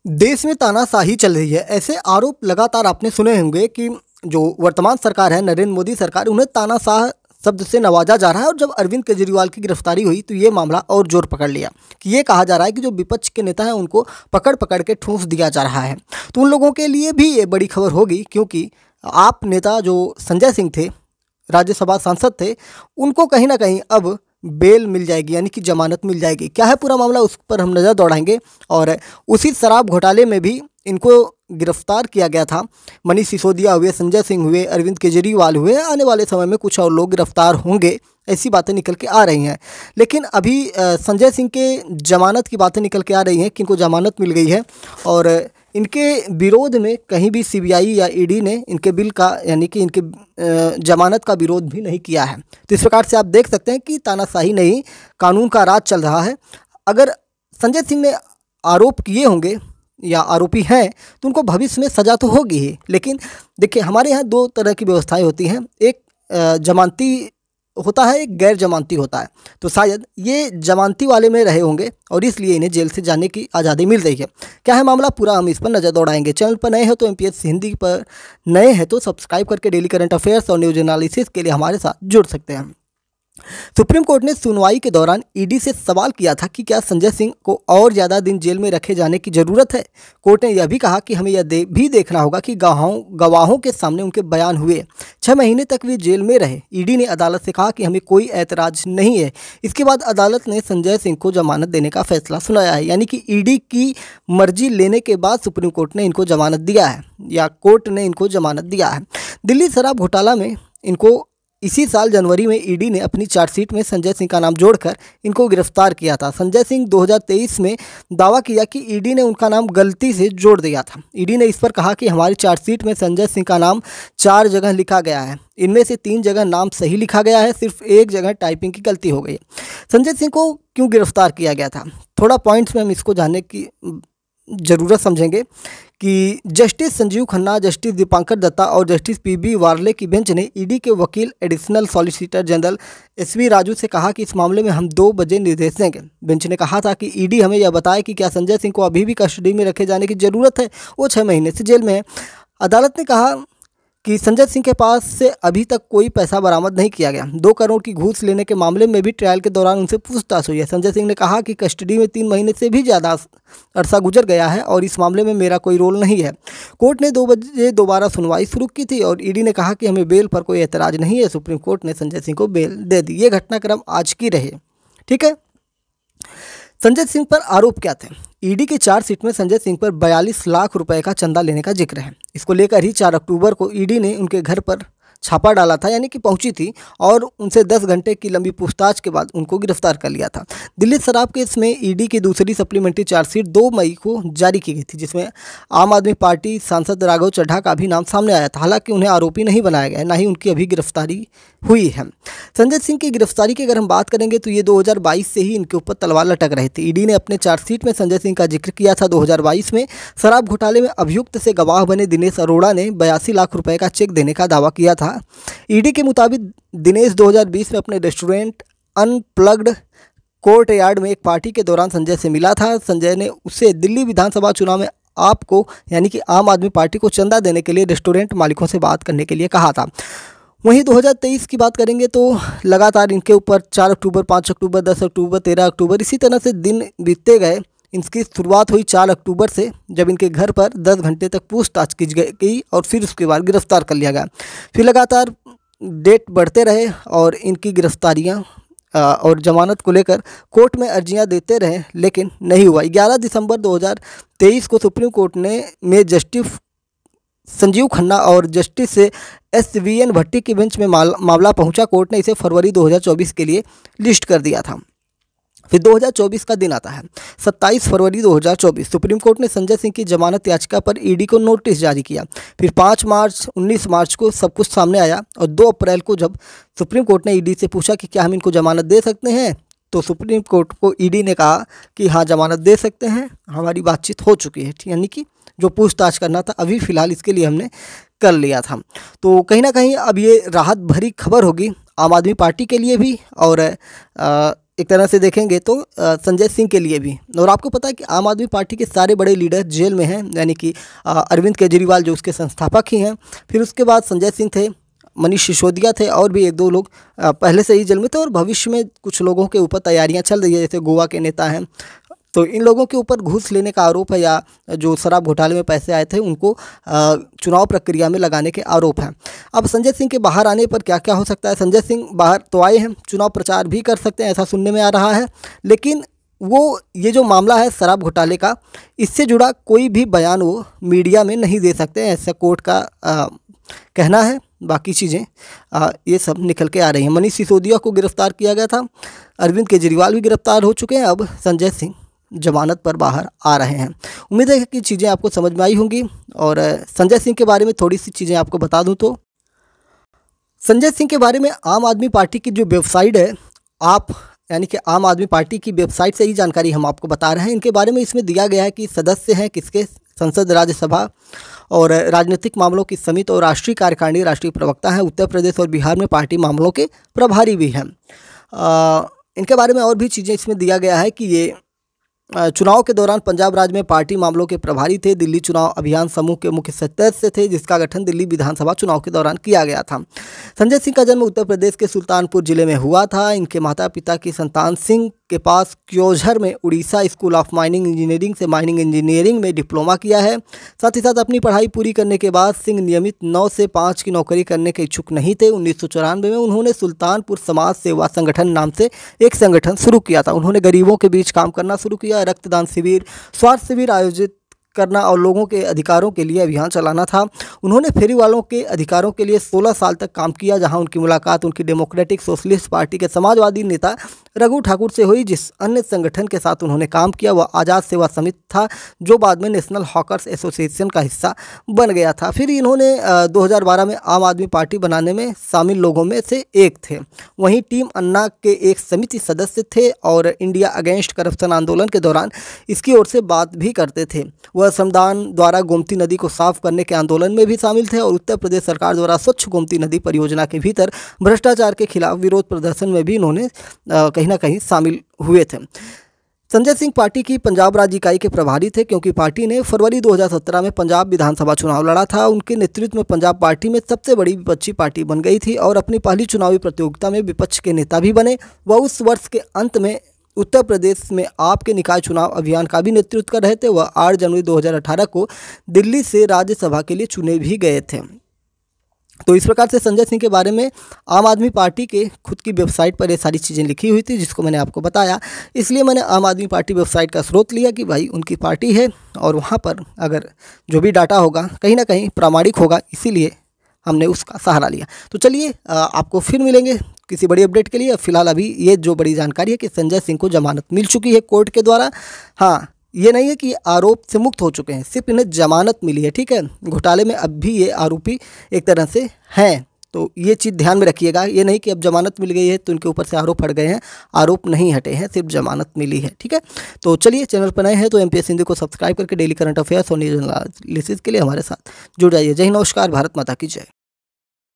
देश में तानाशाही चल रही है। ऐसे आरोप लगातार आपने सुने होंगे कि जो वर्तमान सरकार है, नरेंद्र मोदी सरकार, उन्हें तानाशाह शब्द से नवाजा जा रहा है। और जब अरविंद केजरीवाल की गिरफ्तारी हुई तो ये मामला और जोर पकड़ लिया कि ये कहा जा रहा है कि जो विपक्ष के नेता हैं उनको पकड़ पकड़ के ठूंस दिया जा रहा है। तो उन लोगों के लिए भी ये बड़ी खबर होगी, क्योंकि आप नेता जो संजय सिंह थे, राज्यसभा सांसद थे, उनको कहीं ना कहीं अब बेल मिल जाएगी, यानी कि जमानत मिल जाएगी। क्या है पूरा मामला, उस पर हम नज़र दौड़ाएंगे। और उसी शराब घोटाले में भी इनको गिरफ्तार किया गया था। मनीष सिसोदिया हुए, संजय सिंह हुए, अरविंद केजरीवाल हुए, आने वाले समय में कुछ और लोग गिरफ्तार होंगे, ऐसी बातें निकल के आ रही हैं। लेकिन अभी संजय सिंह के जमानत की बातें निकल के आ रही हैं कि इनको जमानत मिल गई है और इनके विरोध में कहीं भी सीबीआई या ईडी ने इनके बिल का, यानी कि इनके जमानत का विरोध भी नहीं किया है। तो इस प्रकार से आप देख सकते हैं कि तानाशाही नहीं, कानून का राज चल रहा है। अगर संजय सिंह ने आरोप किए होंगे या आरोपी हैं तो उनको भविष्य में सज़ा तो होगी ही। लेकिन देखिए, हमारे यहाँ दो तरह की व्यवस्थाएं होती हैं, एक जमानती होता है, एक गैर जमानती होता है। तो शायद ये जमानती वाले में रहे होंगे और इसलिए इन्हें जेल से जाने की आज़ादी मिल रही है। क्या है मामला पूरा, हम इस पर नज़र दौड़ाएंगे। चैनल पर नए हो तो एमपीएससी हिंदी पर नए हैं तो सब्सक्राइब करके डेली करंट अफेयर्स और न्यूज एनालिसिस के लिए हमारे साथ जुड़ सकते हैं। सुप्रीम कोर्ट ने सुनवाई के दौरान ईडी से सवाल किया था कि क्या संजय सिंह को और ज़्यादा दिन जेल में रखे जाने की ज़रूरत है। कोर्ट ने यह भी कहा कि हमें यह भी देखना होगा कि गवाहों के सामने उनके बयान हुए। 6 महीने तक वे जेल में रहे। ईडी ने अदालत से कहा कि हमें कोई ऐतराज़ नहीं है। इसके बाद अदालत ने संजय सिंह को जमानत देने का फैसला सुनाया है, यानी कि ईडी की मर्जी लेने के बाद सुप्रीम कोर्ट ने इनको जमानत दिया है, या कोर्ट ने इनको जमानत दिया है। दिल्ली शराब घोटाला में इनको इसी साल जनवरी में ईडी ने अपनी चार्जशीट में संजय सिंह का नाम जोड़कर इनको गिरफ्तार किया था। संजय सिंह 2023 में दावा किया कि ईडी ने उनका नाम गलती से जोड़ दिया था। ईडी ने इस पर कहा कि हमारी चार्जशीट में संजय सिंह का नाम 4 जगह लिखा गया है, इनमें से 3 जगह नाम सही लिखा गया है, सिर्फ 1 जगह टाइपिंग की गलती हो गई। संजय सिंह को क्यों गिरफ्तार किया गया था, थोड़ा पॉइंट्स में हम इसको जानने की ज़रूरत समझेंगे कि जस्टिस संजीव खन्ना, जस्टिस दीपांकर दत्ता और जस्टिस पीबी वार्ले की बेंच ने ईडी के वकील additional solicitor general SV Raju से कहा कि इस मामले में हम 2 बजे निर्देश देंगे। बेंच ने कहा था कि ईडी हमें यह बताए कि क्या संजय सिंह को अभी भी कस्टडी में रखे जाने की ज़रूरत है, वो 6 महीने से जेल में है। अदालत ने कहा कि संजय सिंह के पास से अभी तक कोई पैसा बरामद नहीं किया गया। 2 करोड़ की घूस लेने के मामले में भी ट्रायल के दौरान उनसे पूछताछ हुई है। संजय सिंह ने कहा कि कस्टडी में 3 महीने से भी ज़्यादा अरसा गुजर गया है और इस मामले में मेरा कोई रोल नहीं है। कोर्ट ने 2 बजे दोबारा सुनवाई शुरू की थी और ईडी ने कहा कि हमें बेल पर कोई एतराज़ नहीं है। सुप्रीम कोर्ट ने संजय सिंह को बेल दे दी। ये घटनाक्रम आज की रहे, ठीक है। संजय सिंह पर आरोप क्या थे? ईडी की चार्जशीट में संजय सिंह पर 42 लाख रुपए का चंदा लेने का जिक्र है। इसको लेकर ही 4 अक्टूबर को ईडी ने उनके घर पर छापा डाला था, यानी कि पहुंची थी और उनसे 10 घंटे की लंबी पूछताछ के बाद उनको गिरफ्तार कर लिया था। दिल्ली शराब केस में ईडी की दूसरी सप्लीमेंट्री चार्जशीट 2 मई को जारी की गई थी, जिसमें आम आदमी पार्टी सांसद राघव चड्ढा का भी नाम सामने आया था। हालांकि उन्हें आरोपी नहीं बनाया गया, ना ही उनकी अभी गिरफ्तारी हुई है। संजय सिंह की गिरफ्तारी की अगर हम बात करेंगे तो ये 2022 से ही इनके ऊपर तलवार लटक रही थी। ईडी ने अपने चार्जशीट में संजय सिंह का जिक्र किया था। 2022 में शराब घोटाले में अभियुक्त से गवाह बने दिनेश अरोड़ा ने 82 लाख रुपए का चेक देने का दावा किया था। ईडी के मुताबिक दिनेश 2020 में अपने रेस्टोरेंट अनप्लग्ड कोर्ट यार्ड में एक पार्टी के दौरान संजय से मिला था। संजय ने उसे दिल्ली विधानसभा चुनाव में आपको, यानी कि आम आदमी पार्टी को चंदा देने के लिए रेस्टोरेंट मालिकों से बात करने के लिए कहा था। वहीं 2023 की बात करेंगे तो लगातार इनके ऊपर 4 अक्टूबर, 5 अक्टूबर, 10 अक्टूबर, 13 अक्टूबर, इसी तरह से दिन बीतते गए। इनकी शुरुआत हुई 4 अक्टूबर से, जब इनके घर पर 10 घंटे तक पूछताछ की गई और फिर उसके बाद गिरफ्तार कर लिया गया। फिर लगातार डेट बढ़ते रहे और इनकी गिरफ्तारियां और जमानत को लेकर कोर्ट में अर्जियां देते रहे, लेकिन नहीं हुआ। 11 दिसंबर 2023 को सुप्रीम कोर्ट में जस्टिस संजीव खन्ना और जस्टिस SVN भट्टी की बेंच में मामला पहुंचा। कोर्ट ने इसे फरवरी 2024 के लिए लिस्ट कर दिया था। फिर 2024 का दिन आता है, 27 फरवरी 2024। सुप्रीम कोर्ट ने संजय सिंह की जमानत याचिका पर ईडी को नोटिस जारी किया। फिर 5 मार्च, 19 मार्च को सब कुछ सामने आया और 2 अप्रैल को जब सुप्रीम कोर्ट ने ईडी से पूछा कि क्या हम इनको जमानत दे सकते हैं, तो सुप्रीम कोर्ट को ईडी ने कहा कि हाँ, जमानत दे सकते हैं, हमारी बातचीत हो चुकी है, यानी कि जो पूछताछ करना था अभी फ़िलहाल इसके लिए हमने कर लिया था। तो कहीं ना कहीं अब ये राहत भरी खबर होगी आम आदमी पार्टी के लिए भी और एक तरह से देखेंगे तो संजय सिंह के लिए भी। और आपको पता है कि आम आदमी पार्टी के सारे बड़े लीडर जेल में हैं, यानी कि अरविंद केजरीवाल जो उसके संस्थापक ही हैं, फिर उसके बाद संजय सिंह थे, मनीष सिसोदिया थे और भी एक दो लोग पहले से ही जेल में थे और भविष्य में कुछ लोगों के ऊपर तैयारियां चल रही है, जैसे गोवा के नेता हैं। तो इन लोगों के ऊपर घूस लेने का आरोप है, या जो शराब घोटाले में पैसे आए थे उनको चुनाव प्रक्रिया में लगाने के आरोप हैं। अब संजय सिंह के बाहर आने पर क्या क्या हो सकता है? संजय सिंह बाहर तो आए हैं, चुनाव प्रचार भी कर सकते हैं, ऐसा सुनने में आ रहा है, लेकिन वो ये जो मामला है शराब घोटाले का, इससे जुड़ा कोई भी बयान वो मीडिया में नहीं दे सकते, ऐसा कोर्ट का कहना है। बाकी चीज़ें ये सब निकल के आ रही हैं। मनीष सिसोदिया को गिरफ्तार किया गया था, अरविंद केजरीवाल भी गिरफ्तार हो चुके हैं, अब संजय सिंह जमानत पर बाहर आ रहे हैं। उम्मीद है कि चीज़ें आपको समझ में आई होंगी। और संजय सिंह के बारे में थोड़ी सी चीज़ें आपको बता दूं तो संजय सिंह के बारे में आम आदमी पार्टी की जो वेबसाइट है, आप यानी कि आम आदमी पार्टी की वेबसाइट से ही जानकारी हम आपको बता रहे हैं। इनके बारे में इसमें दिया गया है कि सदस्य हैं किसके, संसद, राज्यसभा और राजनीतिक मामलों की समिति और राष्ट्रीय कार्यकारिणी, राष्ट्रीय प्रवक्ता हैं। उत्तर प्रदेश और बिहार में पार्टी मामलों के प्रभारी भी हैं। इनके बारे में और भी चीज़ें इसमें दिया गया है कि ये चुनाव के दौरान पंजाब राज्य में पार्टी मामलों के प्रभारी थे, दिल्ली चुनाव अभियान समूह के मुख्य सदस्य थे, जिसका गठन दिल्ली विधानसभा चुनाव के दौरान किया गया था। संजय सिंह का जन्म उत्तर प्रदेश के सुल्तानपुर जिले में हुआ था। इनके माता पिता की संतान सिंह के पास क्योझर में Orissa school of mining engineering से माइनिंग इंजीनियरिंग में डिप्लोमा किया है। साथ ही साथ अपनी पढ़ाई पूरी करने के बाद सिंह नियमित 9 से 5 की नौकरी करने के इच्छुक नहीं थे। 1994 में उन्होंने सुल्तानपुर समाज सेवा संगठन नाम से एक संगठन शुरू किया था। उन्होंने गरीबों के बीच काम करना शुरू किया, रक्तदान शिविर, स्वास्थ्य शिविर आयोजित करना और लोगों के अधिकारों के लिए अभियान चलाना था। उन्होंने फेरी वालों के अधिकारों के लिए 16 साल तक काम किया, जहां उनकी मुलाकात उनकी डेमोक्रेटिक सोशलिस्ट पार्टी के समाजवादी नेता रघु ठाकुर से हुई। जिस अन्य संगठन के साथ उन्होंने काम किया वह आज़ाद सेवा समिति था, जो बाद में नेशनल हॉकर्स एसोसिएशन का हिस्सा बन गया था। फिर इन्होंने 2012 में आम आदमी पार्टी बनाने में शामिल लोगों में से एक थे। वहीं टीम अन्ना के एक समिति सदस्य थे और इंडिया अगेंस्ट करप्शन आंदोलन के दौरान इसकी ओर से बात भी करते थे। वह श्रमदान द्वारा गोमती नदी को साफ करने के आंदोलन में भी शामिल थे और उत्तर प्रदेश सरकार द्वारा स्वच्छ गोमती नदी परियोजना के भीतर भ्रष्टाचार के खिलाफ विरोध प्रदर्शन में भी इन्होंने कहीं ना कहीं शामिल हुए थे। संजय सिंह पार्टी की पंजाब राज्य इकाई के प्रभारी थे, क्योंकि पार्टी ने फरवरी 2017 में पंजाब विधानसभा चुनाव लड़ा था। उनके नेतृत्व में पंजाब पार्टी में सबसे बड़ी विपक्षी पार्टी बन गई थी और अपनी पहली चुनावी प्रतियोगिता में विपक्ष के नेता भी बने। वह उस वर्ष के अंत में उत्तर प्रदेश में आपके निकाय चुनाव अभियान का भी नेतृत्व कर रहे थे। वह 8 जनवरी 2018 को दिल्ली से राज्यसभा के लिए चुने भी गए थे। तो इस प्रकार से संजय सिंह के बारे में आम आदमी पार्टी के खुद की वेबसाइट पर ये सारी चीज़ें लिखी हुई थी, जिसको मैंने आपको बताया। इसलिए मैंने आम आदमी पार्टी वेबसाइट का स्रोत लिया कि भाई उनकी पार्टी है और वहाँ पर अगर जो भी डाटा होगा कहीं ना कहीं प्रामाणिक होगा, इसीलिए हमने उसका सहारा लिया। तो चलिए आपको फिर मिलेंगे किसी बड़ी अपडेट के लिए। फिलहाल अभी ये जो बड़ी जानकारी है कि संजय सिंह को जमानत मिल चुकी है कोर्ट के द्वारा। हाँ, ये नहीं है कि आरोप से मुक्त हो चुके हैं, सिर्फ इन्हें जमानत मिली है, ठीक है। घोटाले में अब भी ये आरोपी एक तरह से हैं, तो ये चीज़ ध्यान में रखिएगा। ये नहीं कि अब जमानत मिल गई है तो इनके ऊपर से आरोप हट गए हैं, आरोप नहीं हटे हैं, सिर्फ जमानत मिली है, ठीक है। तो चलिए, चैनल पर नए हैं तो MPS हिंदी को सब्सक्राइब करके डेली करंट अफेयर्स और न्यूज एनालिसिस के लिए हमारे साथ जुड़ जाइए। जय हिंद, नमस्कार, भारत माता की जय।